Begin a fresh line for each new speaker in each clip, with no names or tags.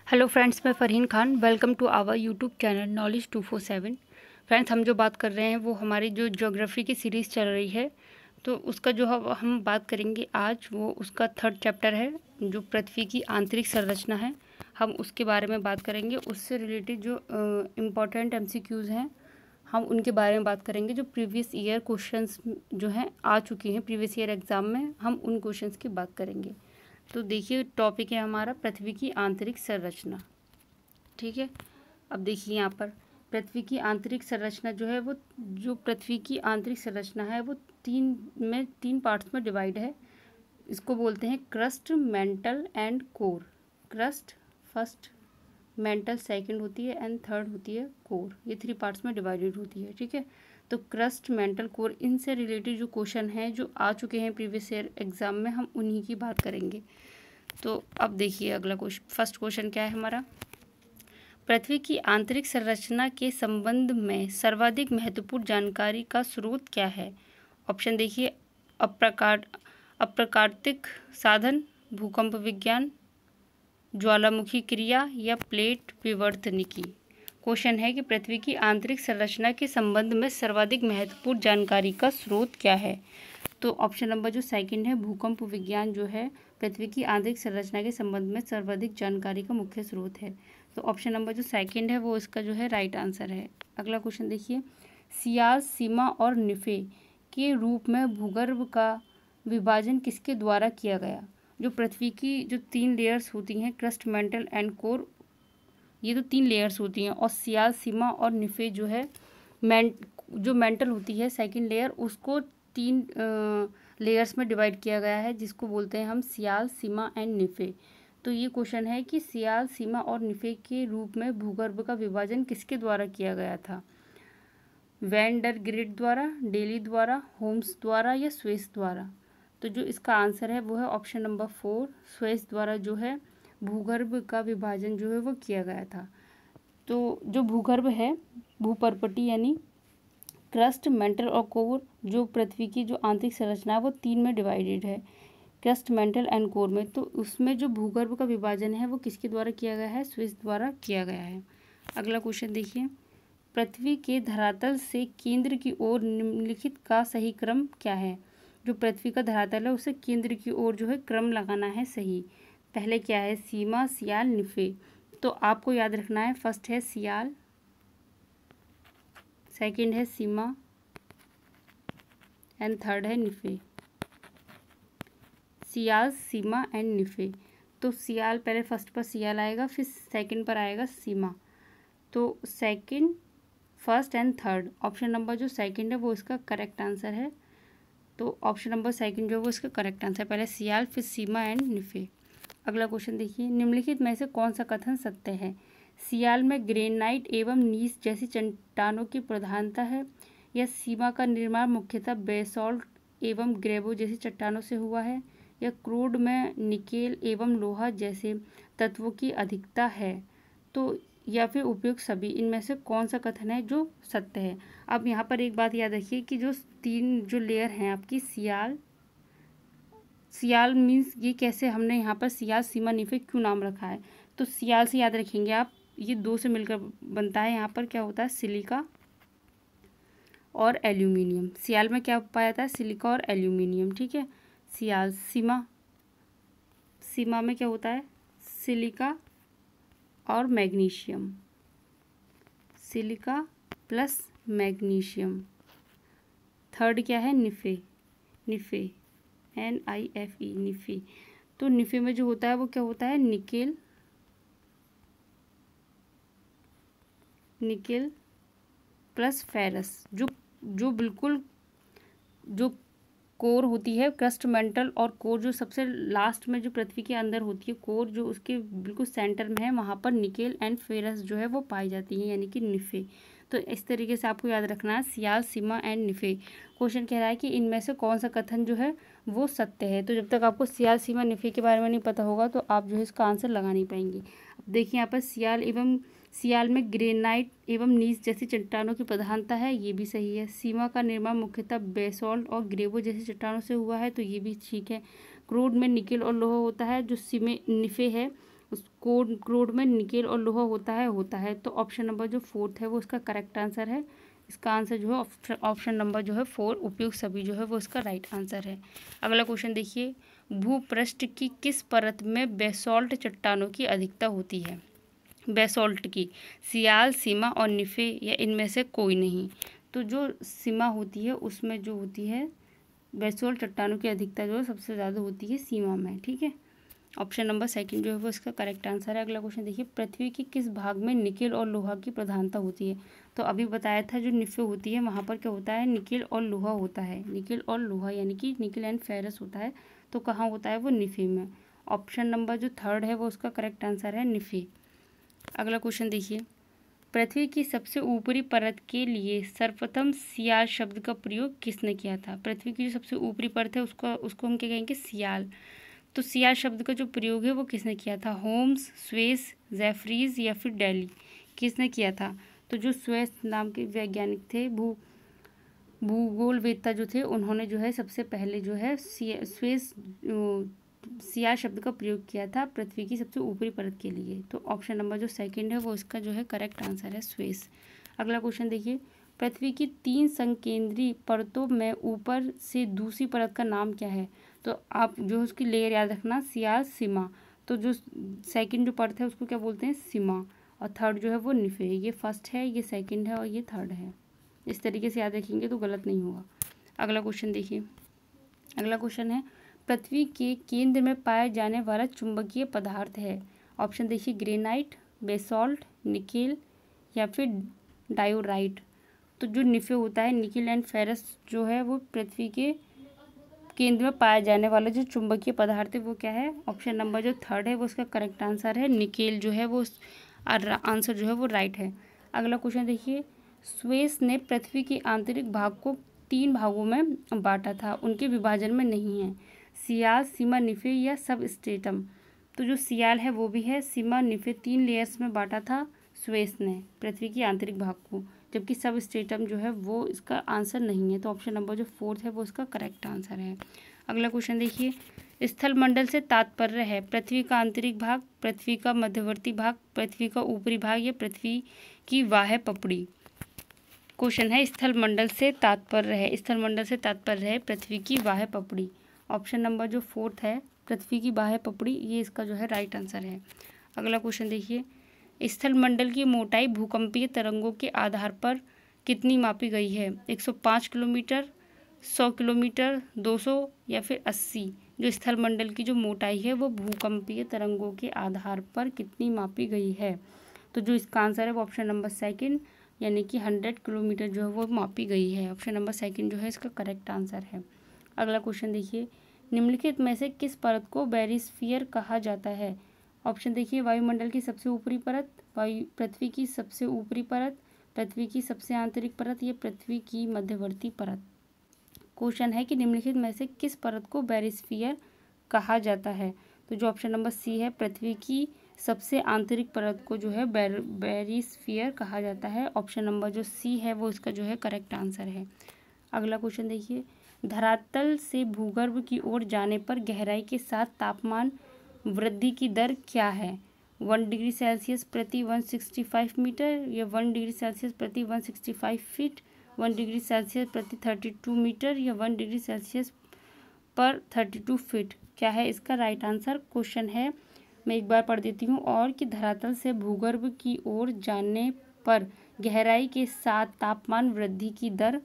Hello friends, मैं Farheen Khan. Welcome to our YouTube channel knowledge 247। Friends, हम जो बात कर रहे हैं वो हमारी जो ज्योग्राफी की सीरीज़ चल रही है, तो उसका जो हम बात करेंगे आज, वो उसका 3rd चैप्टर है जो पृथ्वी की आंतरिक संरचना है। हम उसके बारे में बात करेंगे। उससे रिलेटेड जो इम्पोर्टेंट MCQs हैं हम उनके बारे में बात करेंगे। जो प्रीवियस ईयर क्वेश्चंस जो हैं आ चुकी हैं प्रीवियस ईयर एग्ज़ाम में, हम उन क्वेश्चंस की बात करेंगे। तो देखिए, टॉपिक है हमारा पृथ्वी की आंतरिक संरचना। ठीक है, अब देखिए यहाँ पर पृथ्वी की आंतरिक संरचना जो है वो, जो पृथ्वी की आंतरिक संरचना है वो तीन पार्ट्स में डिवाइड है। इसको बोलते हैं crust, mental and core. Crust first, mental second होती है एंड थर्ड होती है कोर। ये 3 पार्ट्स में डिवाइडेड होती है। ठीक है, तो क्रस्ट, मेंटल, कोर, इनसे रिलेटेड जो क्वेश्चन हैं जो आ चुके हैं प्रीवियस ईयर एग्जाम में, हम उन्हीं की बात करेंगे। तो अब देखिए अगला क्वेश्चन, फर्स्ट क्वेश्चन क्या है हमारा। पृथ्वी की आंतरिक संरचना के संबंध में सर्वाधिक महत्वपूर्ण जानकारी का स्रोत क्या है? ऑप्शन देखिए, अप्राकृतिक साधन, भूकंप विज्ञान, ज्वालामुखी क्रिया या प्लेट विवर्तनिकी। क्वेश्चन है कि पृथ्वी की आंतरिक संरचना के संबंध में सर्वाधिक महत्वपूर्ण जानकारी का स्रोत क्या है? तो ऑप्शन नंबर जो सेकंड है, भूकंप विज्ञान, जो है पृथ्वी की आंतरिक संरचना के संबंध में सर्वाधिक जानकारी का मुख्य स्रोत है। तो ऑप्शन नंबर जो सेकंड है वो इसका जो है राइट आंसर है। अगला क्वेश्चन देखिए, सियाल, सीमा और निफे के रूप में भूगर्भ का विभाजन किसके द्वारा किया गया? जो पृथ्वी की जो 3 लेयर्स होती हैं, क्रस्ट, मेंटल एंड कोर, ये तो 3 लेयर्स होती हैं, और सियाल, सीमा और निफे जो है जो मेंटल होती है सेकंड लेयर, उसको 3 लेयर्स में डिवाइड किया गया है, जिसको बोलते हैं हम सियाल, सीमा एंड निफे। तो ये क्वेश्चन है कि सियाल, सीमा और निफे के रूप में भूगर्भ का विभाजन किसके द्वारा किया गया था? वैन डर ग्रेट द्वारा, डेली द्वारा, होम्स द्वारा या स्वेस द्वारा? तो जो इसका आंसर है वो है ऑप्शन नंबर 4, स्वेस द्वारा जो है भूगर्भ का विभाजन जो है वो किया गया था। तो जो भूगर्भ है, भूपर्पटी यानी क्रस्ट, मेंटल और कोर, जो पृथ्वी की जो आंतरिक संरचना है वो 3 में डिवाइडेड है, क्रस्ट, मेंटल एंड कोर में। तो उसमें जो भूगर्भ का विभाजन है वो किसके द्वारा किया गया है? स्विस द्वारा किया गया है। अगला क्वेश्चन देखिए, पृथ्वी के धरातल से केंद्र की ओर निम्नलिखित का सही क्रम क्या है? जो पृथ्वी का धरातल है उसे केंद्र की ओर जो है क्रम लगाना है सही। पहले क्या है? सीमा, सियाल, निफे। तो आपको याद रखना है, फर्स्ट है सियाल, सेकंड है सीमा एंड थर्ड है निफे। सियाल, सीमा एंड निफे। तो सियाल, पहले फर्स्ट पर सियाल आएगा, फिर सेकंड पर आएगा सीमा। तो second, first and third, option number जो सेकंड है वो इसका करेक्ट आंसर है। तो ऑप्शन नंबर सेकंड जो है वो इसका करेक्ट आंसर है, पहले सियाल फिर सीमा एंड निफे। अगला क्वेश्चन देखिए, निम्नलिखित में से कौन सा कथन सत्य है? सियाल में ग्रेनाइट एवं नीस जैसी चट्टानों की प्रधानता है, या सीमा का निर्माण मुख्यतः बेसॉल्ट एवं ग्रेवो जैसी चट्टानों से हुआ है, या क्रूड में निकेल एवं लोहा जैसे तत्वों की अधिकता है, तो या फिर उपयुक्त सभी, इनमें से कौन सा कथन है जो सत्य है? अब यहाँ पर एक बात याद रखिए कि जो 3 जो लेयर हैं आपकी, सियाल मीन्स ये कैसे हमने यहाँ पर सियाल, सीमा, निफे क्यों नाम रखा है? तो सियाल से याद रखेंगे आप, ये 2 से मिलकर बनता है। यहाँ पर क्या होता है? सिलिका और एल्यूमिनियम। सियाल में क्या पाया जाता है? सिलिका और एल्यूमिनियम। ठीक है, सियाल। सीमा में क्या होता है? सिलिका और magnesium, silica plus magnesium. Third क्या है? निफे, NIFE, निफे। तो निफे में जो होता है वो क्या होता है? Nickel plus ferrous. जो बिल्कुल जो कोर होती है, क्रस्ट, मेंटल और कोर, जो सबसे लास्ट में जो पृथ्वी के अंदर होती है कोर, जो उसके बिल्कुल सेंटर में है, वहाँ पर निकेल एंड फेरस जो है वो पाई जाती है, यानी कि निफे। तो इस तरीके से आपको याद रखना है, सियाल, सीमा एंड निफे। क्वेश्चन कह रहा है कि इनमें से कौन सा कथन जो है वो सत्य है। तो जब तक आपको सियाल, सीमा, निफे के बारे में नहीं पता होगा तो आप जो है इसका आंसर लगा नहीं पाएंगे। अब देखिए यहाँ पर सियाल में ग्रेनाइट एवं नीस जैसी चट्टानों की प्रधानता है, ये भी सही है। सीमा का निर्माण मुख्यतः बेसॉल्ट और ग्रेवो जैसी चट्टानों से हुआ है, तो ये भी ठीक है। क्रूड में निकेल और लोहा होता है। जो निफे है उस कोड में निकेल और लोहा होता है। तो ऑप्शन नंबर जो 4 है वो इसका करेक्ट आंसर है। इसका आंसर जो है ऑप्शन नंबर जो है 4 उपयुक्त सभी जो है वो इसका राइट आंसर है। अगला क्वेश्चन देखिए, भूपृष्ठ की किस परत में बेसॉल्ट चट्टानों की अधिकता होती है? बेसॉल्ट की सियाल, सीमा और निफे या इनमें से कोई नहीं। तो जो सीमा होती है उसमें जो होती है बेसॉल्ट चट्टानों की अधिकता जो है सबसे ज़्यादा होती है सीमा में। ठीक है, ऑप्शन नंबर सेकंड जो है वो इसका करेक्ट आंसर है। अगला क्वेश्चन देखिए, पृथ्वी के किस भाग में निकेल और लोहा की प्रधानता होती है? तो अभी बताया था जो निफे होती है वहाँ पर क्या होता है, निकेल और लोहा होता है। निकेल और लोहा यानी कि निकेल एंड फेरस होता है। तो कहाँ होता है वो निफे में। ऑप्शन नंबर जो 3 है वो उसका करेक्ट आंसर है, निफे। अगला क्वेश्चन देखिए, पृथ्वी की सबसे ऊपरी परत के लिए सर्वप्रथम सियाल शब्द का प्रयोग किसने किया था? पृथ्वी की जो सबसे ऊपरी परत है उसको हम क्या कहेंगे, सियाल। तो सियाल शब्द का जो प्रयोग है वो किसने किया था? होम्स, स्वेस, जेफरीज या फिर डेली, किसने किया था? तो जो स्वेस नाम के वैज्ञानिक थे, भूगोलवेत्ता जो थे, उन्होंने जो है सबसे पहले जो है सियाल शब्द का प्रयोग किया था पृथ्वी की सबसे ऊपरी परत के लिए। तो ऑप्शन नंबर जो सेकंड है वो इसका जो है करेक्ट आंसर है, स्वेस। अगला क्वेश्चन देखिए, पृथ्वी की 3 संकेंद्री परतों में ऊपर से दूसरी परत का नाम क्या है? तो आप जो उसकी लेयर याद रखना, सियाल, सीमा। तो जो सेकंड जो परत है उसको क्या बोलते हैं, सीमा। और थर्ड जो है वो निफे। ये फर्स्ट है, ये सेकंड है और ये थर्ड है। इस तरीके से याद रखेंगे तो गलत नहीं होगा। अगला क्वेश्चन देखिए, अगला क्वेश्चन है, पृथ्वी के केंद्र में पाया जाने वाला चुंबकीय पदार्थ है। ऑप्शन देखिए, ग्रेनाइट, बेसॉल्ट, निकेल या फिर डायोराइट। तो जो निफे होता है, निकेल एंड फेरस जो है वो पृथ्वी के केंद्र में पाया जाने वाला जो चुंबकीय पदार्थ है वो क्या है? ऑप्शन नंबर जो 3 है वो उसका करेक्ट आंसर है, निकेल जो है वो आंसर जो है वो राइट है। अगला क्वेश्चन देखिए, स्वेस ने पृथ्वी के आंतरिक भाग को 3 भागों में बांटा था, उनके विभाजन में नहीं है। सियाल, सीमा, निफे या सब स्ट्रेटम। तो जो सियाल है वो भी है, सीमा, निफे 3 लेयर्स में बांटा था स्वेस ने पृथ्वी के आंतरिक भाग को, जबकि सब स्ट्रेटम जो है वो इसका आंसर नहीं है। तो ऑप्शन नंबर जो 4 है वो इसका करेक्ट आंसर है। अगला क्वेश्चन देखिए, स्थल मंडल से तात्पर्य है पृथ्वी का आंतरिक भाग, पृथ्वी का मध्यवर्ती भाग, पृथ्वी का ऊपरी भाग या पृथ्वी की बाह्य पपड़ी। क्वेश्चन है, स्थल मंडल से तात्पर्य है, स्थल मंडल से तात्पर्य है पृथ्वी की बाह्य पपड़ी। ऑप्शन नंबर जो 4 है, पृथ्वी की बाह्य पपड़ी, ये इसका जो है राइट आंसर है। अगला क्वेश्चन देखिए, स्थल मंडल की मोटाई भूकंपीय तरंगों के आधार पर कितनी मापी गई है? 105 किलोमीटर, 100 किलोमीटर, 200 या फिर 80। जो स्थल मंडल की जो मोटाई है वो भूकंपीय तरंगों के आधार पर कितनी मापी गई है? तो जो इसका आंसर है वो ऑप्शन नंबर सेकंड यानी कि 100 किलोमीटर जो है वो मापी गई है। ऑप्शन नंबर सेकंड जो है इसका करेक्ट आंसर है। अगला क्वेश्चन देखिए, निम्नलिखित में से किस परत को बैरिस्फीयर कहा जाता है? ऑप्शन देखिए, वायुमंडल की सबसे ऊपरी परत, पृथ्वी की सबसे ऊपरी परत, पृथ्वी की सबसे आंतरिक परत या पृथ्वी की मध्यवर्ती परत। क्वेश्चन है कि निम्नलिखित में से किस परत को बैरिस्फीयर कहा जाता है? तो जो ऑप्शन नंबर सी है, पृथ्वी की सबसे आंतरिक परत को जो है बैरिस्फीयर कहा जाता है। ऑप्शन नंबर जो सी है वो इसका जो है करेक्ट आंसर है। अगला क्वेश्चन देखिए, धरातल से भूगर्भ की ओर जाने पर गहराई के साथ तापमान वृद्धि की दर क्या है? 1 डिग्री सेल्सियस प्रति 165 मीटर या 1 डिग्री सेल्सियस प्रति 165 फीट, 1 डिग्री सेल्सियस प्रति 32 मीटर या 1 डिग्री सेल्सियस पर 32 फीट। क्या है इसका राइट आंसर? क्वेश्चन है, मैं एक बार पढ़ देती हूँ, और कि धरातल से भूगर्भ की ओर जाने पर गहराई के साथ तापमान वृद्धि की दर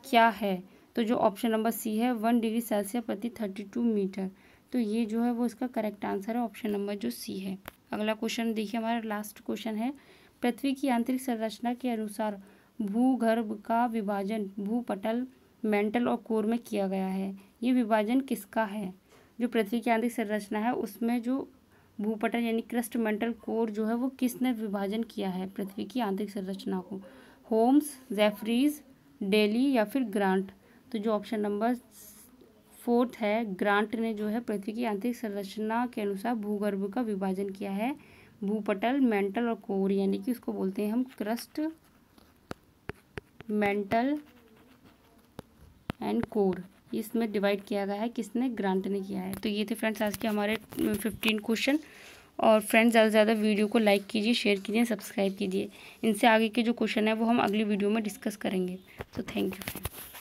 क्या है? तो जो ऑप्शन नंबर सी है, 1 डिग्री सेल्सियस प्रति 32 मीटर। तो ये जो है वो इसका करेक्ट आंसर है, ऑप्शन नंबर जो सी है। अगला क्वेश्चन देखिए, हमारा लास्ट क्वेश्चन है, पृथ्वी की आंतरिक संरचना के अनुसार भूगर्भ का विभाजन भूपटल, मेंटल और कोर में किया गया है। ये विभाजन किसका है? जो पृथ्वी की आंतरिक संरचना है उसमें जो भूपटल यानी क्रस्ट, मेंटल, कोर जो है वो किसने विभाजन किया है पृथ्वी की आंतरिक संरचना को? होम्स, जेफरीज, डेली या फिर ग्रांट। तो जो ऑप्शन नंबर 4 है, ग्रांट ने जो है पृथ्वी की आंतरिक संरचना के अनुसार भूगर्भ का विभाजन किया है भूपटल, मेंटल और कोर, यानी कि उसको बोलते हैं हम क्रस्ट, मेंटल एंड कोर। इसमें डिवाइड किया गया है, किसने? ग्रांट ने किया है। तो ये थे फ्रेंड्स आज के हमारे 15 क्वेश्चन। और फ्रेंड्स ज़्यादा से ज़्यादा वीडियो को लाइक कीजिए, शेयर कीजिए, सब्सक्राइब कीजिए। इनसे आगे के जो क्वेश्चन है वो हम अगली वीडियो में डिस्कस करेंगे। तो थैंक यू फ्रेंड्स।